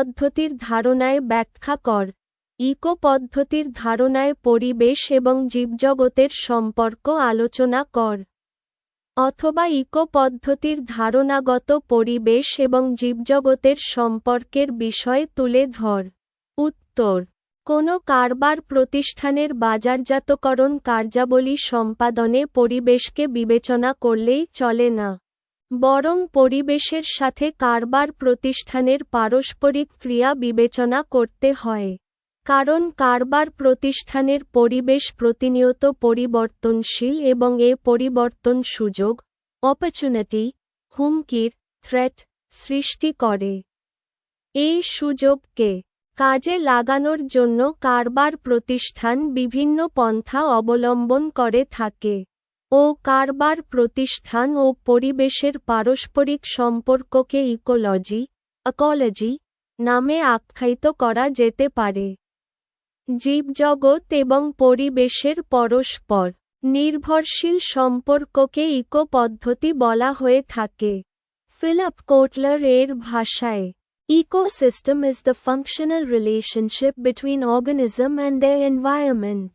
পদ্ধতির ধারণায় ব্যাখ্যা কর। ইকো পদ্ধতির ধারণায় পরিবেশ এবং জীবজগতের সম্পর্ক আলোচনা কর। অথবা ইকো পদ্ধতির ধারণাগত পরিবেশ এবং জীবজগতের সম্পর্কের বিষয় তুলে ধর। উত্তর: কোনো কারবার প্রতিষ্ঠানের বাজারজাতকরণ কার্যাবলী সম্পাদনে পরিবেশকে বিবেচনা করলেই চলে না, বরং পরিবেশের সাথে কারবার প্রতিষ্ঠানের পারস্পরিক ক্রিয়া বিবেচনা করতে হয়। কারণ কারবার প্রতিষ্ঠানের পরিবেশ প্রতিনিয়ত পরিবর্তনশীল এবং এ পরিবর্তন সুযোগ, অপরচুনিটি, হুমকির, থ্রেট সৃষ্টি করে। এই সুযোগকে কাজে লাগানোর জন্য কারবার প্রতিষ্ঠান বিভিন্ন পন্থা অবলম্বন করে থাকে ও কারবার প্রতিষ্ঠান ও পরিবেশের পারস্পরিক সম্পর্ককে ইকোলজি নামে আখ্যায়িত করা যেতে পারে। জীবজগৎ এবং পরিবেশের পরস্পর নির্ভরশীল সম্পর্ককে ইকো পদ্ধতি বলা হয়ে থাকে। ফিলিপ কোটলার এর ভাষায়, ecosystem is the functional relationship between organism and their environment.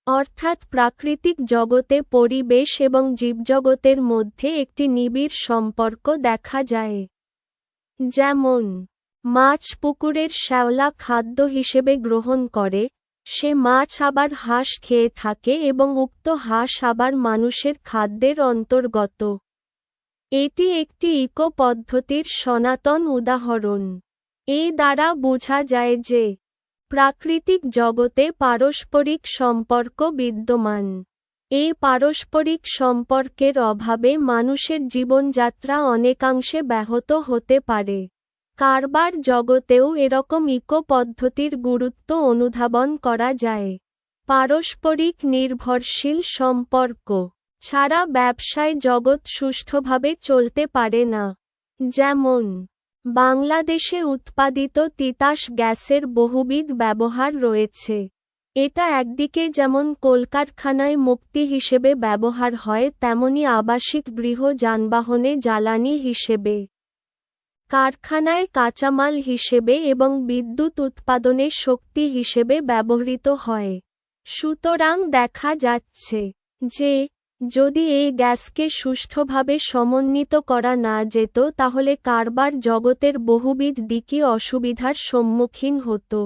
অর্থাৎ প্রাকৃতিক জগতে পরিবেশ এবং জীবজগতের মধ্যে একটি নিবিড় সম্পর্ক দেখা যায়। যেমন, মাছ পুকুরের শ্যাওলা খাদ্য হিসেবে গ্রহণ করে, সে মাছ আবার হাঁস খেয়ে থাকে এবং উক্ত হাঁস আবার মানুষের খাদ্যের অন্তর্গত। এটি একটি ইকো পদ্ধতির সনাতন উদাহরণ। এ দ্বারা বোঝা যায় যে প্রাকৃতিক জগতে পারস্পরিক সম্পর্ক বিদ্যমান। এই পারস্পরিক সম্পর্কের অভাবে মানুষের জীবনযাত্রা অনেকাংশে ব্যাহত হতে পারে। কারবার জগতেও এরকম ইকো পদ্ধতির গুরুত্ব অনুধাবন করা যায়। পারস্পরিক নির্ভরশীল সম্পর্ক ছাড়া ব্যবসায় জগৎ সুষ্ঠুভাবে চলতে পারে না। যেমন, বাংলাদেশে উৎপাদিত তিতাস গ্যাসের বহুবিধ ব্যবহার রয়েছে। এটা একদিকে যেমন কলকারখানায় মুক্তি হিসেবে ব্যবহার হয়, তেমনি আবাসিক গৃহ যানবাহনে জ্বালানি হিসেবে, কারখানায় কাঁচামাল হিসেবে এবং বিদ্যুৎ উৎপাদনে শক্তি হিসেবে ব্যবহৃত হয়। সুতরাং দেখা যাচ্ছে যে যদি এই গ্যাসকে সুষ্ঠুভাবে সমন্বিত করা না যেত তাহলে কারবার জগতের বহুবিধ দিকই অসুবিধার সম্মুখীন হতো।